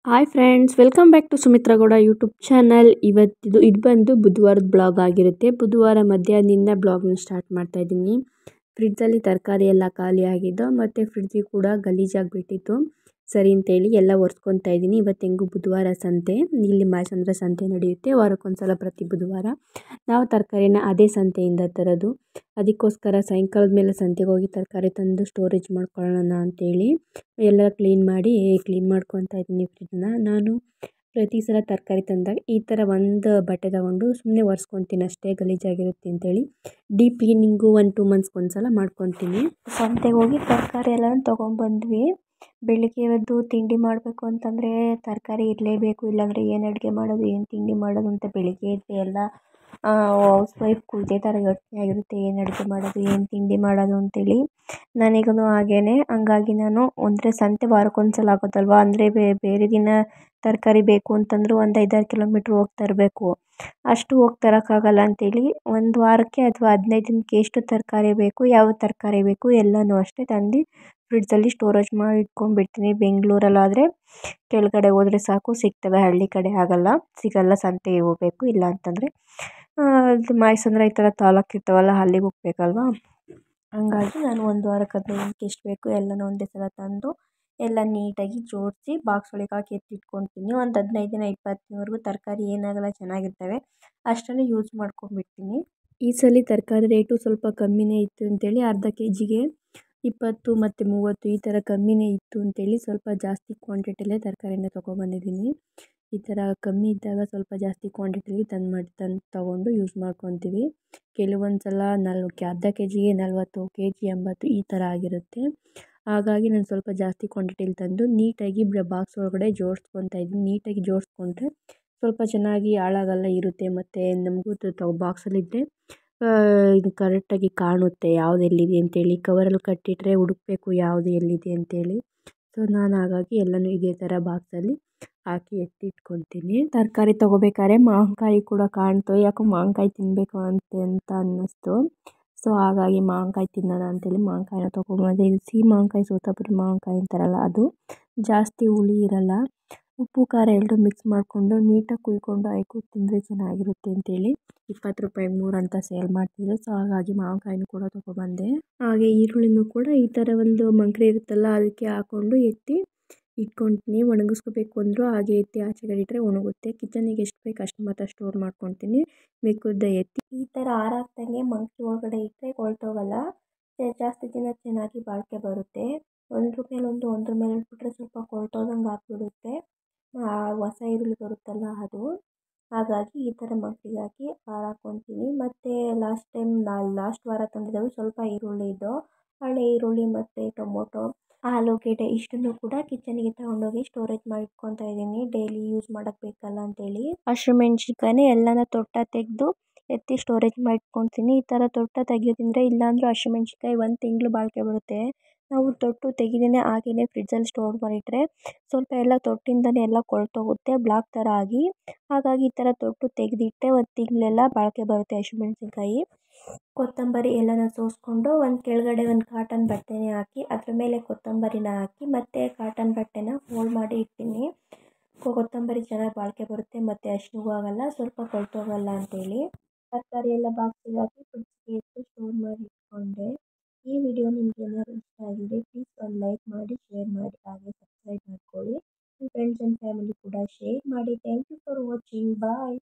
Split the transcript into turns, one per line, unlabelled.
Hi friends, welcome back to Sumitra Gowda YouTube channel. ಇದು ಬಂದು ಬುಧವಾರದ blog ಆಗಿರುತ್ತೆ. ಬುಧವಾರ ಮಧ್ಯಾಹ್ನದಿಂದ ಬ್ಲಾಗ್ನ ಸ್ಟಾರ್ಟ್ ಮಾಡ್ತಾ ಇದ್ದೀನಿ. ಫ್ರಿಡ್ಜಲ್ಲಿ ತರಕಾರಿ ಎಲ್ಲ ಖಾಲಿ ಆಗಿದ್ದು ಮತ್ತು ಫ್ರಿಡ್ಜಿಗೆ ಕೂಡ ಗಲೀಜಾಗಿಬಿಟ್ಟಿತ್ತು. ಸರಿ ಅಂತೇಳಿ ಎಲ್ಲ ಒರೆಸ್ಕೊತಾ ಇದ್ದೀನಿ. ಇವತ್ತು ಹೆಂಗೂ ಬುಧವಾರ ಸಂತೆ, ಇಲ್ಲಿ ಮಾಯಸಂದ್ರ ಸಂತೆ ನಡೆಯುತ್ತೆ ವಾರಕ್ಕೊಂದ್ಸಲ ಪ್ರತಿ ಬುಧವಾರ. ನಾವು ತರಕಾರಿನ ಅದೇ ಸಂತೆಯಿಂದ ತರೋದು. ಅದಕ್ಕೋಸ್ಕರ ಸಾಯಂಕಾಲದ ಮೇಲೆ ಸಂತೆಗೆ ಹೋಗಿ ತರಕಾರಿ ತಂದು ಸ್ಟೋರೇಜ್ ಮಾಡ್ಕೊಳ್ಳೋಣ ಅಂತೇಳಿ ಎಲ್ಲ ಕ್ಲೀನ್ ಮಾಡ್ಕೊತಾ ಇದ್ದೀನಿ ಫ್ರಿಡ್ಜ್ನ. ನಾನು ಪ್ರತಿ ಸಲ ತರಕಾರಿ ತಂದಾಗ ಈ ಥರ ಒಂದು ಬಟ್ಟೆ ತಗೊಂಡು ಸುಮ್ಮನೆ ಒರೆಸ್ಕೊತೀನಿ ಅಷ್ಟೇ, ಗಲೀಜಾಗಿರುತ್ತೆ ಅಂತೇಳಿ. ಡೀಪ್ ಕ್ಲೀನಿಂಗು 1-2 ಮಂತ್ಸ್ಗೆ ಒಂದ್ಸಲ ಮಾಡ್ಕೊತೀನಿ. ಸಂತೆಗೆ ಹೋಗಿ ತರಕಾರಿ ಎಲ್ಲ ತೊಗೊಂಬಂದ್ವಿ. ಬೆಳಿಗ್ಗೆ ಎದ್ದು ತಿಂಡಿ ಮಾಡಬೇಕು ಅಂತಂದರೆ ತರಕಾರಿ ಇರಲೇಬೇಕು, ಇಲ್ಲಾಂದರೆ ಏನು ಅಡುಗೆ ಮಾಡೋದು, ಏನು ತಿಂಡಿ ಮಾಡೋದು ಅಂತ ಬೆಳಿಗ್ಗೆ ಎದ್ದು ಎಲ್ಲ ಹೌಸ್ ವೈಫ್ಗೂ ಇದೇ ಥರ ಯೋಚನೆ ಆಗಿರುತ್ತೆ, ಏನು ಅಡುಗೆ ಮಾಡೋದು, ಏನು ತಿಂಡಿ ಮಾಡೋದು ಅಂತೇಳಿ. ನನಗೂ ಹಾಗೇ. ಹಂಗಾಗಿ ನಾನು ಅಂದರೆ ಸಂತೆ ವಾರಕ್ಕೊಂದ್ಸಲ ಆಗೋದಲ್ವ, ಅಂದರೆ ಬೇರೆ ದಿನ ತರಕಾರಿ ಬೇಕು ಅಂತಂದರೂ ಒಂದು 5-6 ಕಿಲೋಮೀಟ್ರ್ ಹೋಗಿ ತರಬೇಕು. ಅಷ್ಟು ಹೋಗಿ ತರೋಕ್ಕಾಗಲ್ಲ ಅಂತೇಳಿ ಒಂದು ವಾರಕ್ಕೆ ಅಥವಾ 15 ದಿನಕ್ಕೆ ಎಷ್ಟು ತರಕಾರಿ ಬೇಕು, ಯಾವ ತರಕಾರಿ ಬೇಕು ಎಲ್ಲನೂ ಅಷ್ಟೇ ತಂದು ಫ್ರಿಡ್ಜಲ್ಲಿ ಸ್ಟೋರೇಜ್ ಮಾಡಿ ಇಟ್ಕೊಂಡ್ಬಿಡ್ತೀನಿ. ಬೆಂಗಳೂರಲ್ಲಾದರೆ ಕೆಳಗಡೆ ಹೋದರೆ ಸಾಕು ಸಿಗ್ತವೆ, ಹಳ್ಳಿ ಕಡೆ ಸಿಗಲ್ಲ, ಸಂತೆಗೆ ಹೋಗಬೇಕು. ಇಲ್ಲ ಅಂತಂದರೆ ಮಾಯಸಂದ್ರ ಈ ಥರ ತಾಲೂಕು ಇರ್ತಾವಲ್ಲ ಅಲ್ಲಿಗೆ ಹೋಗ್ಬೇಕಲ್ವ. ಹಂಗಾಗಿ ನಾನು ಒಂದು ವಾರಕ್ಕೆ 15 ದಿನಕ್ಕೆ ಎಷ್ಟು ಬೇಕು ಎಲ್ಲನೂ ಒಂದೇ ಸಲ ತಂದು ಎಲ್ಲ ನೀಟಾಗಿ ಜೋಡಿಸಿ ಬಾಕ್ಸ್ ಒಳಗೆ ಹಾಕಿ ಎತ್ತಿಟ್ಕೊತೀನಿ. ಒಂದು 15 ದಿನ 20 ದಿನವರೆಗೂ ತರಕಾರಿ ಏನಾಗಲ್ಲ, ಚೆನ್ನಾಗಿರ್ತವೆ. ಅಷ್ಟರಲ್ಲಿ ಯೂಸ್ ಮಾಡ್ಕೊಂಡ್ಬಿಡ್ತೀನಿ. ಈ ಸಲ ತರಕಾರಿ ರೇಟು ಸ್ವಲ್ಪ ಕಮ್ಮಿನೇ ಇತ್ತು ಅಂತೇಳಿ ಅರ್ಧ ಕೆಜಿಗೆ 20 ಮತ್ತು 30 ಈ ಥರ ಕಮ್ಮಿನೇ ಇತ್ತು ಅಂತೇಳಿ ಸ್ವಲ್ಪ ಜಾಸ್ತಿ ಕ್ವಾಂಟಿಟಿಲೇ ತರಕಾರಿನ ತೊಗೊಬಂದಿದ್ದೀನಿ. ಈ ಥರ ಕಮ್ಮಿ ಇದ್ದಾಗ ಸ್ವಲ್ಪ ಜಾಸ್ತಿ ಕ್ವಾಂಟಿಟಿಲಿ ತಂದು ತೊಗೊಂಡು ಯೂಸ್ ಮಾಡ್ಕೊತೀವಿ. ಕೆಲವೊಂದು ಸಲ ಅರ್ಧ ಕೆಜಿಗೆ 40, ಕೆಜಿ 80 ಈ ಥರ ಆಗಿರುತ್ತೆ. ಹಾಗಾಗಿ ನಾನು ಸ್ವಲ್ಪ ಜಾಸ್ತಿ ಕ್ವಾಂಟಿಟಿಲಿ ತಂದು ನೀಟಾಗಿ ಬಾಕ್ಸ್ ಒಳಗಡೆ ಜೋಡಿಸ್ಕೊತಾ ಇದ್ದೀನಿ. ನೀಟಾಗಿ ಜೋಡಿಸ್ಕೊಂಡ್ರೆ ಸ್ವಲ್ಪ ಚೆನ್ನಾಗಿ ಹಾಳಾಗಲ್ಲ ಇರುತ್ತೆ, ಮತ್ತು ನಮಗೂ ಬಾಕ್ಸಲ್ಲಿದ್ದರೆ ಇದು ಕರೆಕ್ಟಾಗಿ ಕಾಣುತ್ತೆ ಯಾವುದು ಎಲ್ಲಿದೆ ಅಂತೇಳಿ. ಕವರಲ್ಲಿ ಕಟ್ಟಿಟ್ರೆ ಹುಡುಕಬೇಕು ಯಾವುದು ಎಲ್ಲಿದೆ ಅಂತೇಳಿ. ಸೊ ನಾನು ಹಾಗಾಗಿ ಎಲ್ಲನೂ ಇದೇ ಥರ ಬಾಕ್ಸಲ್ಲಿ ಹಾಕಿ ಎತ್ತಿಟ್ಕೊತೀನಿ. ತರಕಾರಿ ತೊಗೋಬೇಕಾದ್ರೆ ಮಾವಿನಕಾಯಿ ಕೂಡ ಕಾಣ್ತು, ಯಾಕೋ ಮಾವಿನಕಾಯಿ ತಿನ್ನಬೇಕು ಅಂತ ಅನ್ನಿಸ್ತು. ಸೊ ಹಾಗಾಗಿ ಮಾವಿನಕಾಯಿ ತಿನ್ನೋಣ ಅಂತೇಳಿ ಮಾವಿನಕಾಯಿನ ತೊಗೊಂಬಂದೆ. ಇದು ಸಿಹಿ ಮಾವಿನಕಾಯಿ, ತೋತಾಪುರಿ ಮಾವಿನಕಾಯಿ ಅಂತಾರಲ್ಲ ಅದು, ಜಾಸ್ತಿ ಹುಳಿ ಇರಲ್ಲ. ಉಪ್ಪು ಖಾರ ಎರಡು ಮಿಕ್ಸ್ ಮಾಡಿಕೊಂಡು ನೀಟಾಗಿ ಕುಯ್ಕೊಂಡು ತಿಂದರೆ ಚೆನ್ನಾಗಿರುತ್ತೆ ಅಂತೇಳಿ 20 ರೂಪಾಯಿಗೆ 3 ಅಂತ ಸೇಲ್ ಮಾಡ್ತಿದ್ರು. ಸೊ ಹಾಗಾಗಿ ಮಾವಿನಕಾಯಿನೂ ಕೂಡ ತೊಗೊಬಂದೆ. ಹಾಗೆ ಈರುಳ್ಳಿನೂ ಕೂಡ ಈ ಥರ ಒಂದು ಮಂಕ್ರಿ ಇರುತ್ತಲ್ಲ ಅದಕ್ಕೆ ಹಾಕ್ಕೊಂಡು ಎತ್ತಿ ಇಟ್ಕೊತೀನಿ. ಒಣಗಿಸ್ಕೋಬೇಕು ಅಂದರೂ ಹಾಗೆ ಎತ್ತಿ ಆಚೆಗಡೆ ಇಟ್ಟರೆ ಒಣಗುತ್ತೆ. ಕಿಚನಿಗೆ ಎಷ್ಟು ಬೇಕು ಅಷ್ಟು ಮಾತ್ರ ಸ್ಟೋರ್ ಮಾಡ್ಕೊತೀನಿ, ಮಿಕ್ಕುದ್ದ ಎತ್ತಿ ಈ ಥರ ಹಾರಾಕ್ದಂಗೆ ಮಂಕ್ರಿ ಒಳಗಡೆ ಇಟ್ಟರೆ ಕೊಳ್ತೋಗಲ್ಲ, ಜಾಸ್ತಿ ದಿನ ಚೆನ್ನಾಗಿ ಬಾಳಿಕೆ ಬರುತ್ತೆ. ಒಂದ್ರ ಮೇಲೆ ಇಟ್ಬಿಟ್ರೆ ಸ್ವಲ್ಪ ಕೊಳ್ತೋದಂಗೆ ಆಗ್ಬಿಡುತ್ತೆ. ಹೊಸ ಈರುಳ್ಳಿ ಬರುತ್ತಲ್ಲ ಅದು. ಹಾಗಾಗಿ ಈ ಥರ ಮಂಕ್ರಿಗೆ ಹಾಕಿ ಹಾರಾಕೊತೀನಿ. ಮತ್ತು ಲಾಸ್ಟ್ ವಾರ ತಂದಿದ್ದಾವೆ ಸ್ವಲ್ಪ ಈರುಳ್ಳಿ ಇದ್ದು, ಹಳೆ ಈರುಳ್ಳಿ ಮತ್ತು ಟೊಮೊಟೊ, ಆಲೂಗೆಡ್ಡೆ ಇಷ್ಟನ್ನು ಕೂಡ ಕಿಚನಿಗೆ ತಗೊಂಡೋಗಿ ಸ್ಟೋರೇಜ್ ಮಾಡಿ ಇಟ್ಕೊತಾ ಇದ್ದೀನಿ, ಡೈಲಿ ಯೂಸ್ ಮಾಡೋಕ್ಕೆ ಬೇಕಲ್ಲ ಅಂತೇಳಿ. ಹಸಿಮೆಣ್ಸಿನ್ಕಾಯಿನ ಎಲ್ಲನ ತೆಗೆದು ಎತ್ತಿ ಸ್ಟೋರೇಜ್ ಮಾಡಿ ಇಟ್ಕೊತೀನಿ. ಈ ಥರ ತೆಗಿಯೋದ್ರಿಂದ ಇಲ್ಲಾಂದರೂ ಹಸಿಮೆಣ್ಸಿನ್ಕಾಯಿ 1 ತಿಂಗಳು ಬಾಳಿಕೆ ಬರುತ್ತೆ. ನಾವು ತೆಗಿದೇನೆ ಹಾಗೆಯೇ ಫ್ರಿಡ್ಜಲ್ಲಿ ಸ್ಟೋರ್ ಮಾಡಿಟ್ರೆ ಸ್ವಲ್ಪ ಎಲ್ಲ ತೊಟ್ಟಿಂದನೇ ಎಲ್ಲ ಕೊಳ್ತೋಗುತ್ತೆ ಬ್ಲಾಕ್ ಥರ ಆಗಿ. ಹಾಗಾಗಿ ಈ ಥರ ತೆಗೆದಿಟ್ಟರೆ 1 ತಿಂಗಳೆಲ್ಲ ಬಾಳಿಕೆ ಬರುತ್ತೆ ಹಸಿಮೆಣ್ಸಿನ್ಕಾಯಿ. ಕೊತ್ತಂಬರಿ ಎಲ್ಲನ ಸೋಸ್ಕೊಂಡು ಕೆಳಗಡೆ ಒಂದು ಕಾಟನ್ ಬಟ್ಟೆನೇ ಹಾಕಿ ಅದ್ರ ಮೇಲೆ ಕೊತ್ತಂಬರಿನ ಹಾಕಿ ಮತ್ತು ಕಾಟನ್ ಬಟ್ಟೆನ ಫೋಲ್ಡ್ ಮಾಡಿ ಇಡ್ತೀನಿ. ಕೊತ್ತಂಬರಿ ಚೆನ್ನಾಗಿ ಬಾಳಿಕೆ ಬರುತ್ತೆ ಮತ್ತು ಹಸಿಗೂ ಆಗಲ್ಲ, ಸ್ವಲ್ಪ ಕೊಳ್ತೋಗಲ್ಲ ಅಂತೇಳಿ. ತರಕಾರಿ ಎಲ್ಲ ಬಾಕ್ಸಿಗೆ ಹಾಕಿ ಫ್ರಿಡ್ಜ್ಗೆ ಎತ್ತು ಸ್ಟೋರ್ ಮಾಡಿ ಇಟ್ಕೊಂಡೆ. ಈ ವಿಡಿಯೋ ನಿಮ್ಗೆ ಏನಾದ್ರು ಇಷ್ಟ ಆಗಿದೆ ಪ್ಲೀಸ್ ಒಂದು ಲೈಕ್ ಮಾಡಿ, ಶೇರ್ ಮಾಡಿ, ಹಾಗೆ ಸಬ್ಸ್ಕ್ರೈಬ್ ಮಾಡ್ಕೊಳ್ಳಿ. ನಿಮ್ಮ ಫ್ರೆಂಡ್ಸ್ ಆ್ಯಂಡ್ ಫ್ಯಾಮಿಲಿ ಕೂಡ ಶೇರ್ ಮಾಡಿ. Thank you for watching. Bye.